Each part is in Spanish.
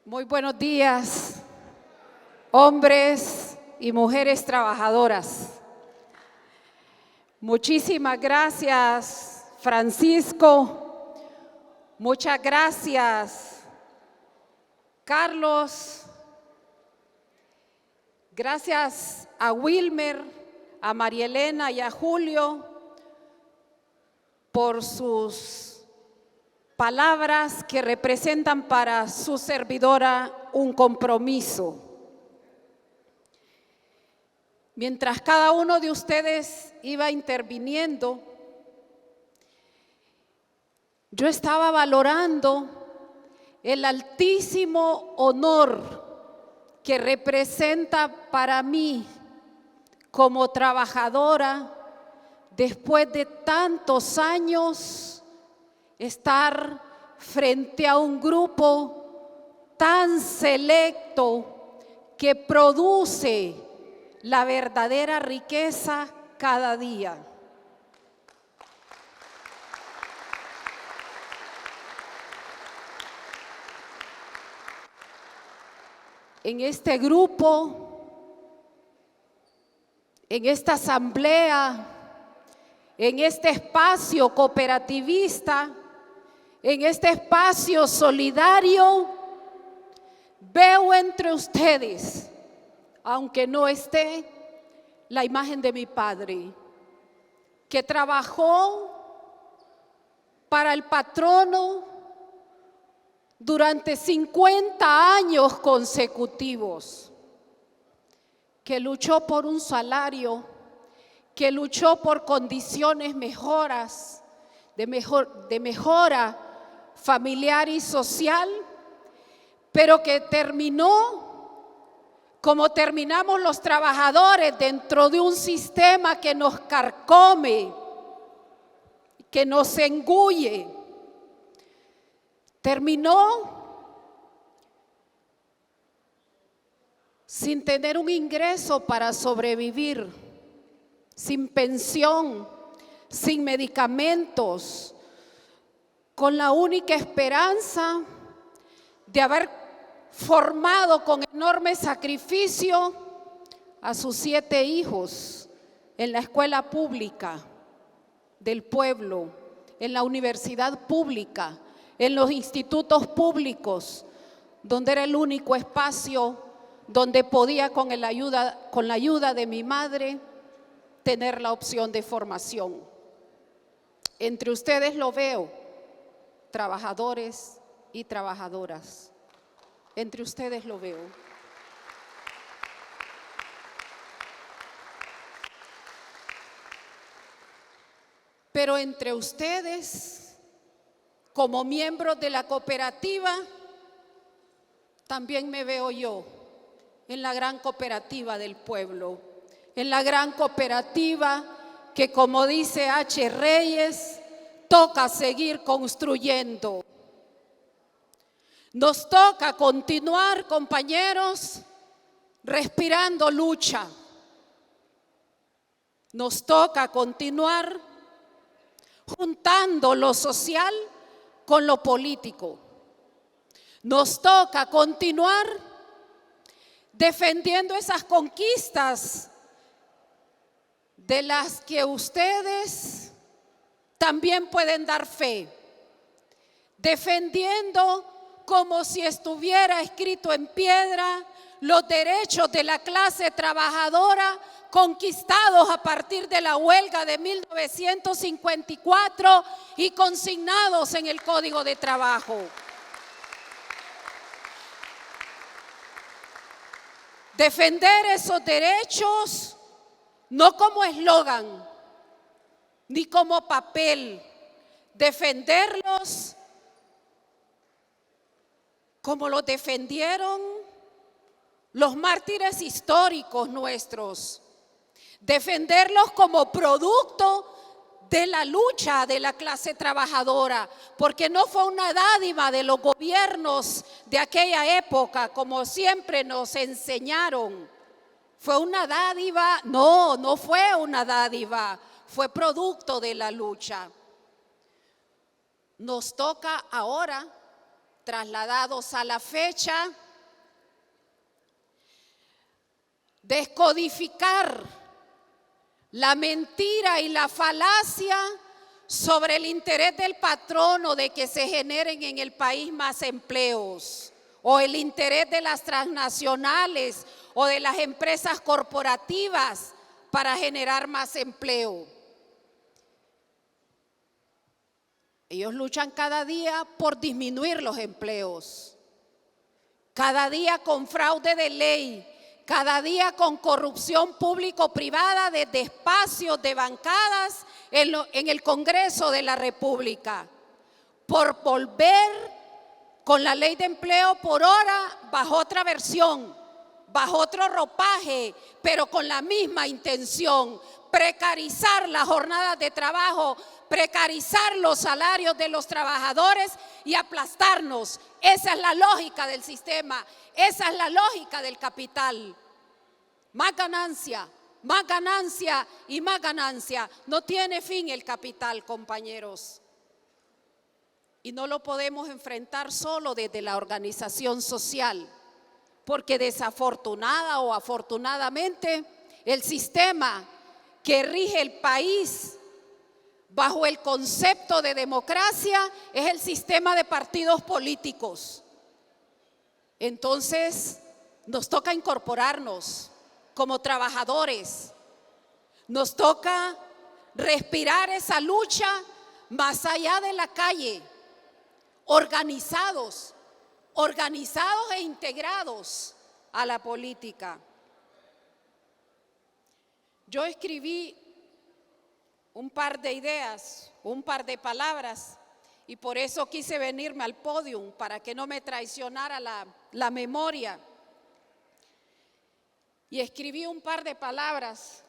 Muy buenos días, hombres y mujeres trabajadoras. Muchísimas gracias, Francisco. Muchas gracias, Carlos. Gracias a Wilmer, a María Elena y a Julio por sus palabras que representan para su servidora un compromiso. Mientras cada uno de ustedes iba interviniendo, yo estaba valorando el altísimo honor que representa para mí como trabajadora, después de tantos años, estar frente a un grupo tan selecto que produce la verdadera riqueza cada día. En este grupo, en esta asamblea, en este espacio cooperativista, en este espacio solidario, veo entre ustedes, aunque no esté, la imagen de mi padre, que trabajó para el patrono durante 50 años consecutivos, que luchó por un salario, que luchó por condiciones de mejora familiar y social, pero que terminó como terminamos los trabajadores, dentro de un sistema que nos carcome, que nos engulle. Terminó sin tener un ingreso para sobrevivir, sin pensión, sin medicamentos, con la única esperanza de haber formado con enorme sacrificio a sus 7 hijos en la escuela pública del pueblo, en la universidad pública, en los institutos públicos, donde era el único espacio donde podía con la ayuda de mi madre tener la opción de formación. Entre ustedes lo veo, trabajadores y trabajadoras. Entre ustedes lo veo. Pero entre ustedes, como miembros de la cooperativa, también me veo yo en la gran cooperativa del pueblo, en la gran cooperativa que, como dice H. Reyes, toca seguir construyendo. Nos toca continuar, compañeros, respirando lucha. Nos toca continuar juntando lo social con lo político. Nos toca continuar defendiendo esas conquistas de las que ustedes también pueden dar fe, defendiendo como si estuviera escrito en piedra los derechos de la clase trabajadora conquistados a partir de la huelga de 1954 y consignados en el Código de Trabajo. Defender esos derechos no como eslogan ni como papel, defenderlos como los defendieron los mártires históricos nuestros, defenderlos como producto de la lucha de la clase trabajadora, porque no fue una dádiva de los gobiernos de aquella época, como siempre nos enseñaron. ¿Fue una dádiva? No, no fue una dádiva, fue producto de la lucha. Nos toca ahora trasladados a la fecha, descodificar la mentira y la falacia sobre el interés del patrono de que se generen en el país más empleos, o el interés de las transnacionales o de las empresas corporativas para generar más empleo. Ellos luchan cada día por disminuir los empleos, cada día con fraude de ley, cada día con corrupción público-privada desde espacios de bancadas en el Congreso de la República, por volver con la ley de empleo por hora bajo otra versión, bajo otro ropaje, pero con la misma intención: precarizar las jornadas de trabajo, precarizar los salarios de los trabajadores y aplastarnos. Esa es la lógica del sistema, esa es la lógica del capital. Más ganancia y más ganancia. No tiene fin el capital, compañeros. Y no lo podemos enfrentar solo desde la organización social, porque desafortunada o afortunadamente el sistema que rige el país bajo el concepto de democracia es el sistema de partidos políticos. Entonces nos toca incorporarnos como trabajadores, nos toca respirar esa lucha más allá de la calle, organizados e integrados a la política. Yo escribí un par de ideas, un par de palabras, y por eso quise venirme al podio, para que no me traicionara la memoria. Y escribí un par de palabras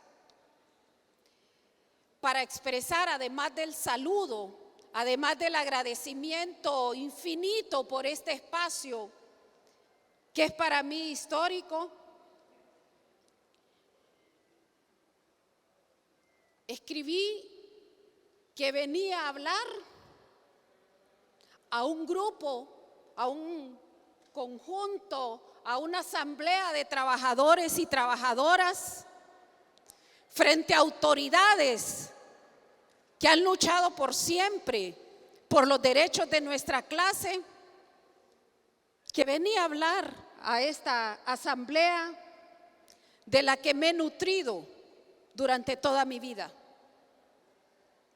para expresar, además del saludo, además del agradecimiento infinito por este espacio que es para mí histórico, escribí que venía a hablar a un grupo, a un conjunto, a una asamblea de trabajadores y trabajadoras frente a autoridades que han luchado por siempre por los derechos de nuestra clase, que venía a hablar a esta asamblea de la que me he nutrido durante toda mi vida.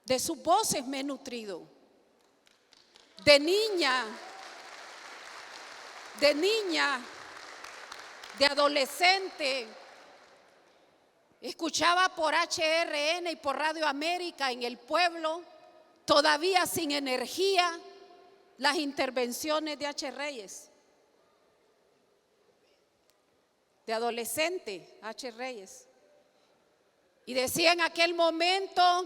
De sus voces me he nutrido. De niña, de adolescente, escuchaba por HRN y por Radio América en el pueblo, todavía sin energía, las intervenciones de H. Reyes. De adolescente, H. Reyes. Y decía en aquel momento: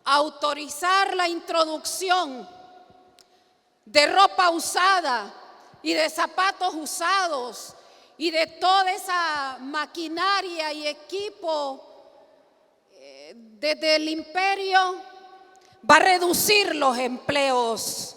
autorizar la introducción de ropa usada y de zapatos usados y de toda esa maquinaria y equipo desde el imperio va a reducir los empleos,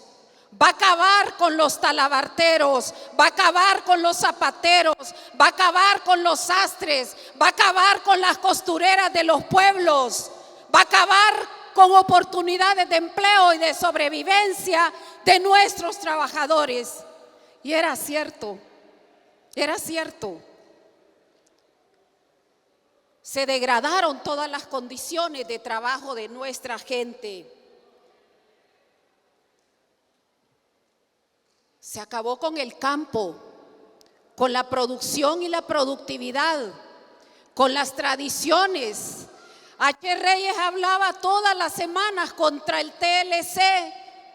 va a acabar con los talabarteros, va a acabar con los zapateros, va a acabar con los sastres, va a acabar con las costureras de los pueblos, va a acabar con oportunidades de empleo y de sobrevivencia de nuestros trabajadores. Y era cierto, era cierto. Se degradaron todas las condiciones de trabajo de nuestra gente. Se acabó con el campo, con la producción y la productividad, con las tradiciones. H. Reyes hablaba todas las semanas contra el TLC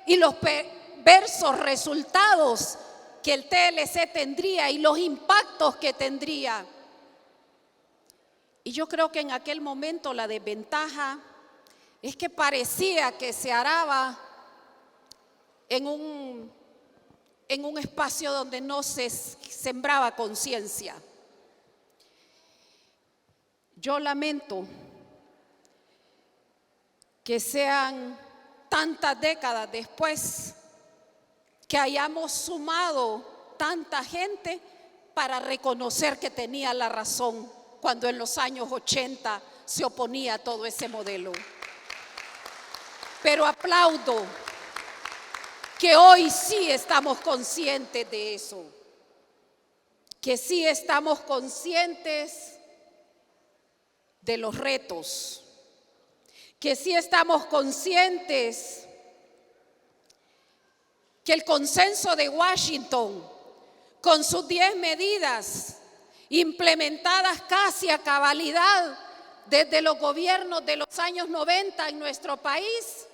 y los perversos resultados que el TLC tendría y los impactos que tendría. Y yo creo que en aquel momento la desventaja es que parecía que se araba en un espacio donde no se sembraba conciencia. Yo lamento que sean tantas décadas después que hayamos sumado tanta gente para reconocer que tenía la razón cuando en los años 80 se oponía a todo ese modelo. Pero aplaudo que hoy sí estamos conscientes de eso, que sí estamos conscientes de los retos, que sí estamos conscientes que el consenso de Washington, con sus 10 medidas implementadas casi a cabalidad desde los gobiernos de los años 90 en nuestro país,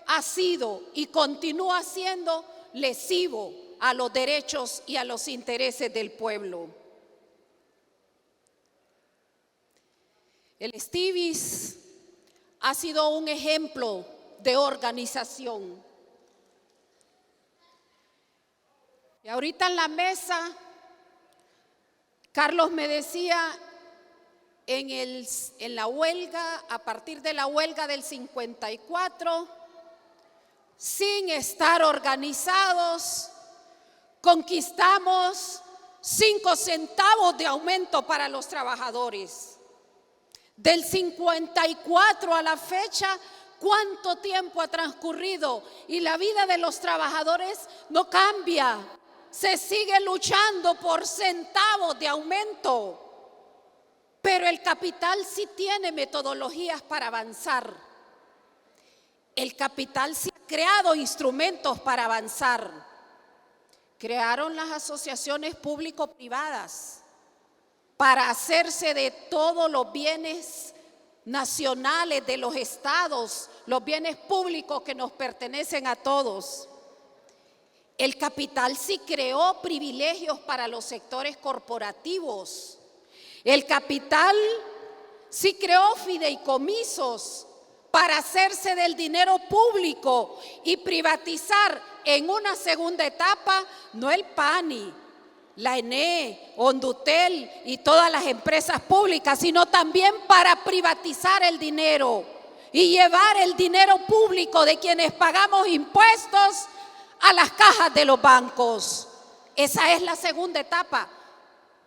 ha sido y continúa siendo lesivo a los derechos y a los intereses del pueblo. El Stevies ha sido un ejemplo de organización. Y ahorita en la mesa, Carlos me decía, en la huelga, a partir de la huelga del 54, sin estar organizados, conquistamos 5 centavos de aumento para los trabajadores. Del 54 a la fecha, ¿cuánto tiempo ha transcurrido? Y la vida de los trabajadores no cambia. Se sigue luchando por centavos de aumento. Pero el capital sí tiene metodologías para avanzar. El capital sí ha creado instrumentos para avanzar. Crearon las asociaciones público-privadas para hacerse de todos los bienes nacionales de los estados, los bienes públicos que nos pertenecen a todos. El capital sí creó privilegios para los sectores corporativos. El capital sí creó fideicomisos para hacerse del dinero público y privatizar en una segunda etapa, no el PANI, la ENE, Hondutel y todas las empresas públicas, sino también para privatizar el dinero y llevar el dinero público de quienes pagamos impuestos a las cajas de los bancos. Esa es la segunda etapa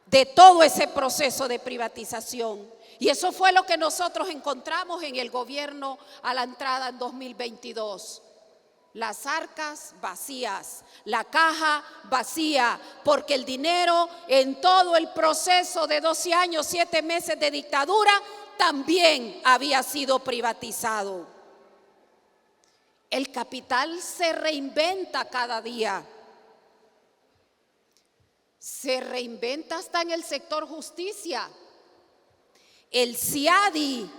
de todo ese proceso de privatización. Y eso fue lo que nosotros encontramos en el gobierno a la entrada en 2022. Las arcas vacías, la caja vacía, porque el dinero en todo el proceso de 12 años, 7 meses de dictadura, también había sido privatizado. El capital se reinventa cada día. Se reinventa hasta en el sector justicia. El CIADI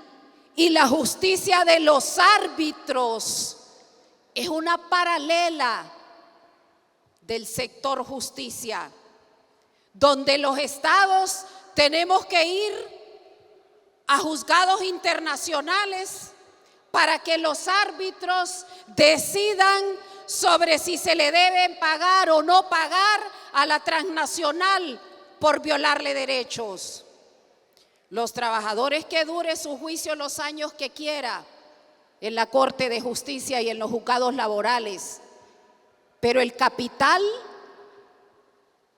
y la justicia de los árbitros es una paralela del sector justicia, donde los estados tenemos que ir a juzgados internacionales para que los árbitros decidan sobre si se le deben pagar o no pagar a la transnacional por violarle derechos. Los trabajadores, que dure su juicio los años que quiera en la Corte de Justicia y en los juzgados laborales, pero el capital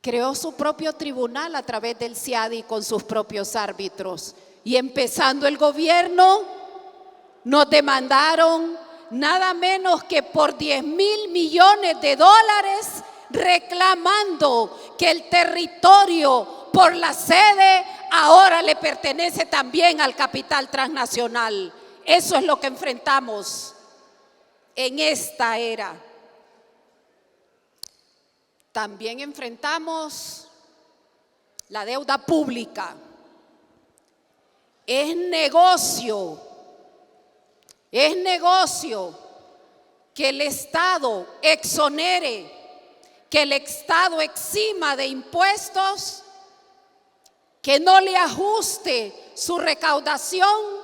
creó su propio tribunal a través del CIADI con sus propios árbitros, y empezando el gobierno nos demandaron nada menos que por 10,000 millones de dólares, reclamando que el territorio por la sede ahora le pertenece también al capital transnacional. Eso es lo que enfrentamos en esta era. También enfrentamos la deuda pública. Es negocio que el Estado exonere, que el Estado exima de impuestos, que no le ajuste su recaudación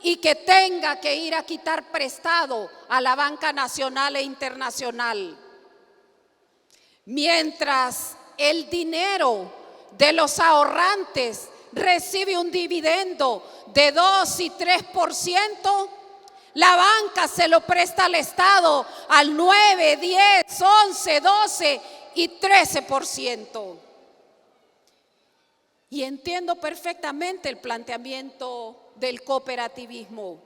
y que tenga que ir a quitar prestado a la banca nacional e internacional. Mientras el dinero de los ahorrantes recibe un dividendo de 2 y 3%, La banca se lo presta al Estado al 9, 10, 11, 12 y 13%. Y entiendo perfectamente el planteamiento del cooperativismo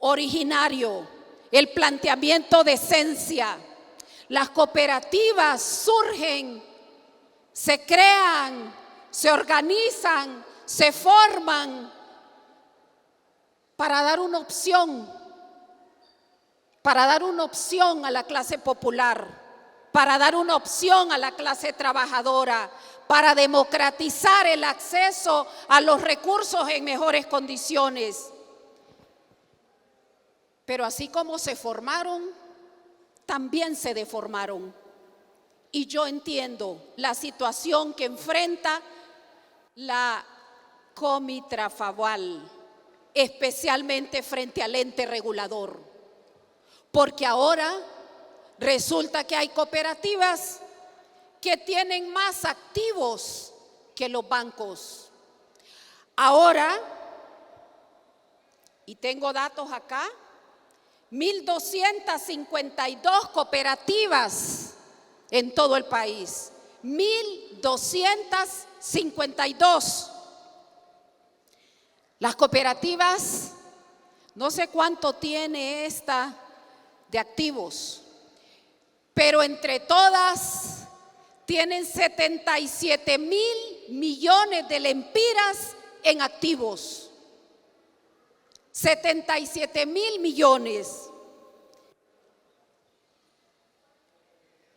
originario, el planteamiento de esencia. Las cooperativas surgen, se crean, se organizan, se forman para dar una opción, a la clase popular, para dar una opción a la clase trabajadora, para democratizar el acceso a los recursos en mejores condiciones. Pero así como se formaron, también se deformaron. Y yo entiendo la situación que enfrenta la Comitrafaval, especialmente frente al ente regulador. Porque ahora resulta que hay cooperativas que tienen más activos que los bancos. Ahora, y tengo datos acá, 1.252 cooperativas en todo el país. 1.252. Las cooperativas, no sé cuánto tiene esta de activos, pero entre todas tienen 77.000 millones de lempiras en activos. 77.000 millones.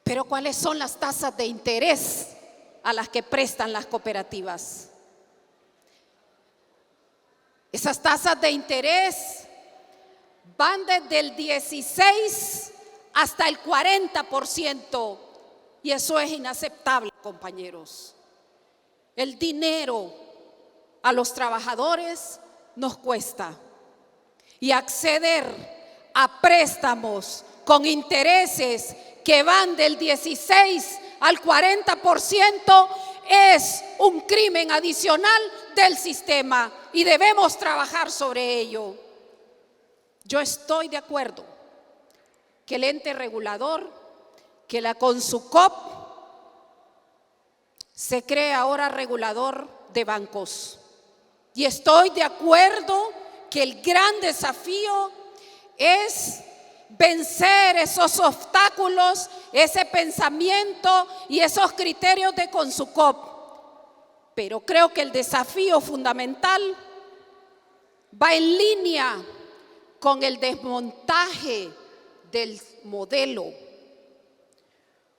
Pero ¿cuáles son las tasas de interés a las que prestan las cooperativas? Esas tasas de interés van desde el 16 hasta el 40%, y eso es inaceptable, compañeros. El dinero a los trabajadores nos cuesta, y acceder a préstamos con intereses que van del 16 al 40% es un crimen adicional del sistema y debemos trabajar sobre ello. Yo estoy de acuerdo que el ente regulador, que la Consucop, se cree ahora regulador de bancos. Y estoy de acuerdo que el gran desafío es vencer esos obstáculos, ese pensamiento y esos criterios de Consucop. Pero creo que el desafío fundamental va en línea con el desmontaje del modelo,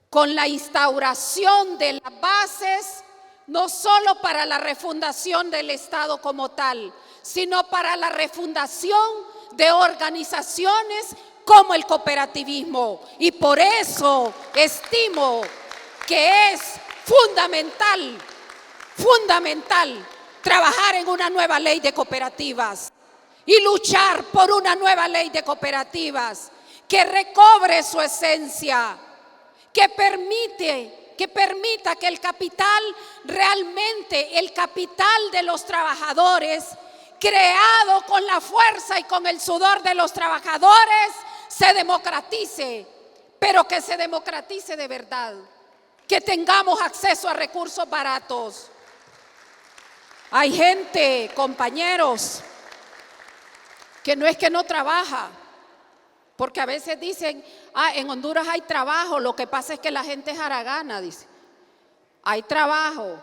con la instauración de las bases, no solo para la refundación del Estado como tal, sino para la refundación de organizaciones como el cooperativismo. Y por eso estimo que es fundamental trabajar en una nueva ley de cooperativas y luchar por una nueva ley de cooperativas que recobre su esencia, que permita que el capital, realmente el capital de los trabajadores, creado con la fuerza y con el sudor de los trabajadores, se democratice, pero que se democratice de verdad, que tengamos acceso a recursos baratos. Hay gente, compañeros, que no es que no trabaja, porque a veces dicen, en Honduras hay trabajo, lo que pasa es que la gente es haragana, dice. Hay trabajo,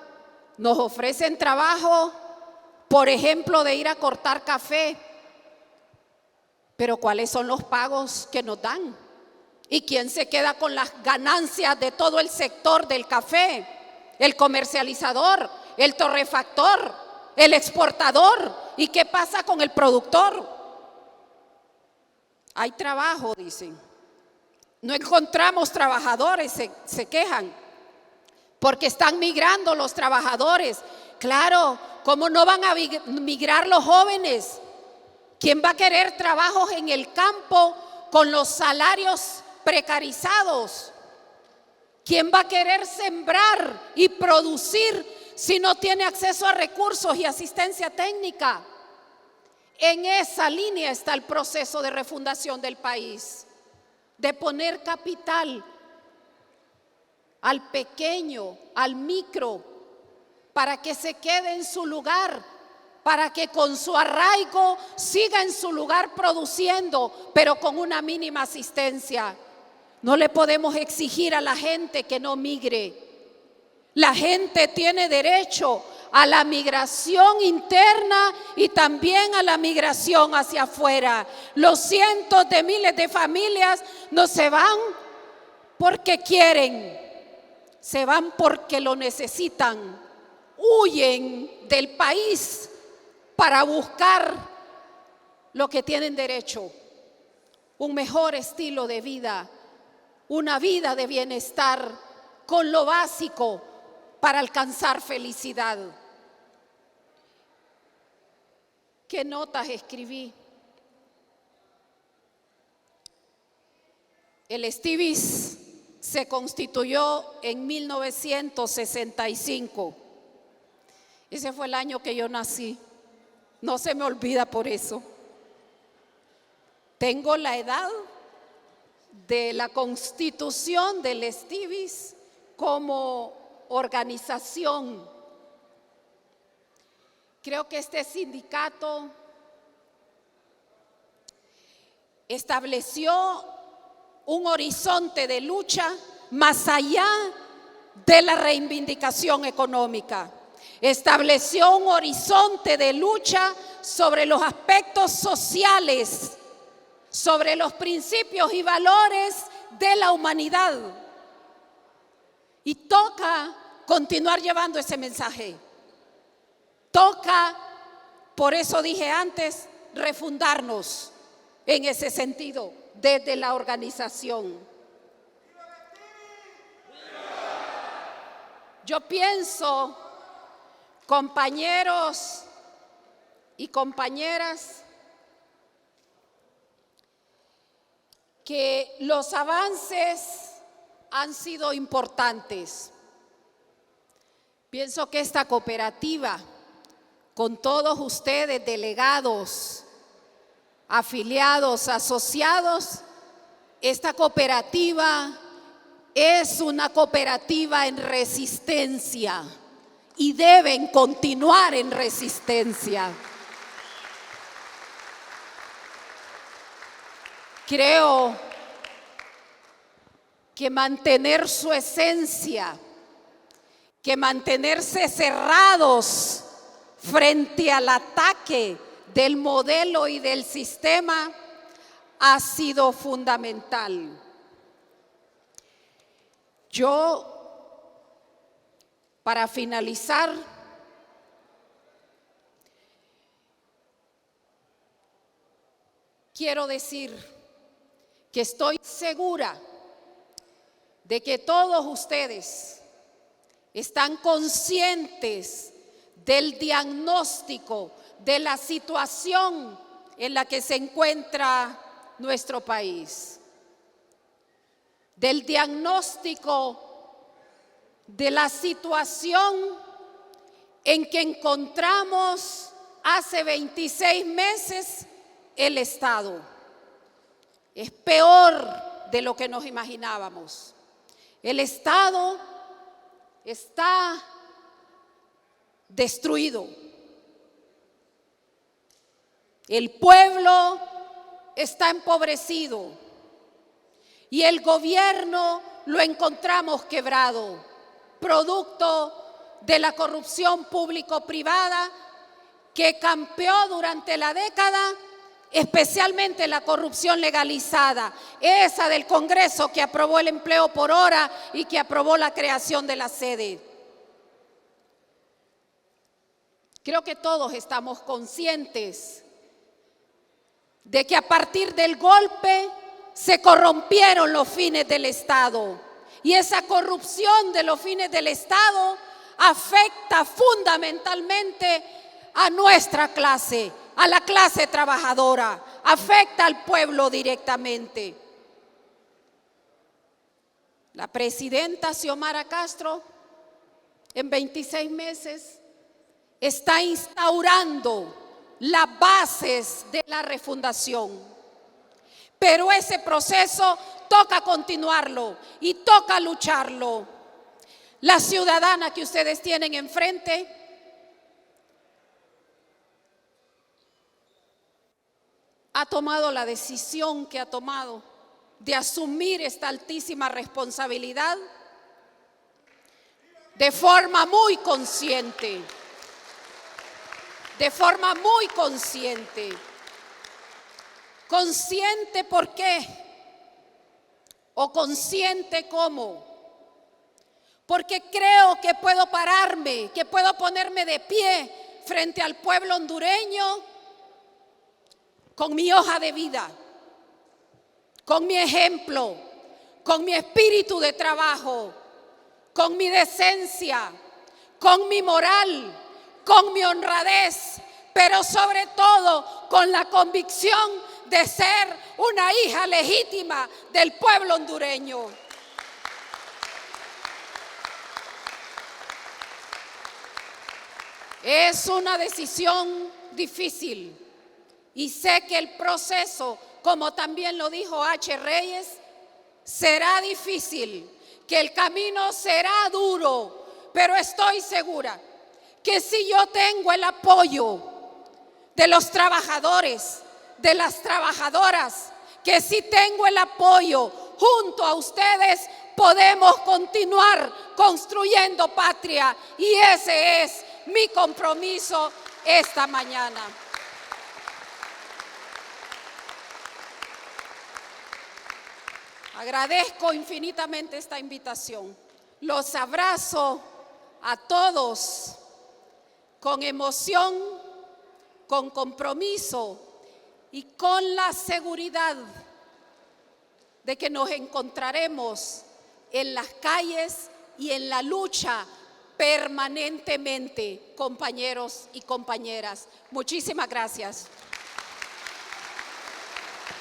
nos ofrecen trabajo, por ejemplo, de ir a cortar café, pero ¿cuáles son los pagos que nos dan? ¿Y quién se queda con las ganancias de todo el sector del café? El comercializador, el torrefactor, el exportador. ¿Y qué pasa con el productor? Hay trabajo, dicen. No encontramos trabajadores, se quejan, porque están migrando los trabajadores. Claro, ¿cómo no van a migrar los jóvenes? ¿Quién va a querer trabajos en el campo con los salarios precarizados? ¿Quién va a querer sembrar y producir si no tiene acceso a recursos y asistencia técnica? En esa línea está el proceso de refundación del país, de poner capital al pequeño, al micro, para que se quede en su lugar, para que con su arraigo siga en su lugar produciendo, pero con una mínima asistencia. No le podemos exigir a la gente que no migre. La gente tiene derecho a la migración interna y también a la migración hacia afuera. Los cientos de miles de familias no se van porque quieren, se van porque lo necesitan. Huyen del país para buscar lo que tienen derecho, un mejor estilo de vida, una vida de bienestar con lo básico para alcanzar felicidad. ¿Qué notas escribí? El Stevies se constituyó en 1965. Ese fue el año que yo nací. No se me olvida por eso. Tengo la edad de la constitución del Stevies como organización. Creo que este sindicato estableció un horizonte de lucha más allá de la reivindicación económica. Estableció un horizonte de lucha sobre los aspectos sociales, sobre los principios y valores de la humanidad. Y toca continuar llevando ese mensaje. Toca, por eso dije antes, refundarnos en ese sentido desde la organización. Yo pienso, compañeros y compañeras, que los avances han sido importantes. Pienso que esta cooperativa, con todos ustedes, delegados, afiliados, asociados, esta cooperativa es una cooperativa en resistencia y deben continuar en resistencia. Creo que mantener su esencia, que mantenerse cerrados frente al ataque del modelo y del sistema ha sido fundamental. Yo, para finalizar, quiero decir que estoy segura de que todos ustedes están conscientes del diagnóstico de la situación en la que se encuentra nuestro país, del diagnóstico de la situación en que encontramos hace 26 meses el Estado. Es peor de lo que nos imaginábamos. El Estado está destruido. El pueblo está empobrecido y el gobierno lo encontramos quebrado, producto de la corrupción público-privada que campeó durante la década, especialmente la corrupción legalizada, esa del Congreso que aprobó el empleo por hora y que aprobó la creación de la sede. Creo que todos estamos conscientes de que a partir del golpe se corrompieron los fines del Estado y esa corrupción de los fines del Estado afecta fundamentalmente a nuestra clase, a la clase trabajadora, afecta al pueblo directamente. La presidenta Xiomara Castro en 26 meses está instaurando las bases de la refundación. Pero ese proceso toca continuarlo y toca lucharlo. La ciudadana que ustedes tienen enfrente ha tomado la decisión que ha tomado de asumir esta altísima responsabilidad de forma muy consciente. De forma muy consciente. ¿Consciente por qué? ¿O consciente cómo? Porque creo que puedo pararme, que puedo ponerme de pie frente al pueblo hondureño con mi hoja de vida, con mi ejemplo, con mi espíritu de trabajo, con mi decencia, con mi moral, con mi honradez, pero sobre todo con la convicción de ser una hija legítima del pueblo hondureño. Es una decisión difícil y sé que el proceso, como también lo dijo H. Reyes, será difícil, que el camino será duro, pero estoy segura que si yo tengo el apoyo de los trabajadores, de las trabajadoras, que si tengo el apoyo junto a ustedes, podemos continuar construyendo patria, y ese es mi compromiso esta mañana. Agradezco infinitamente esta invitación. Los abrazo a todos con emoción, con compromiso y con la seguridad de que nos encontraremos en las calles y en la lucha permanentemente, compañeros y compañeras. Muchísimas gracias.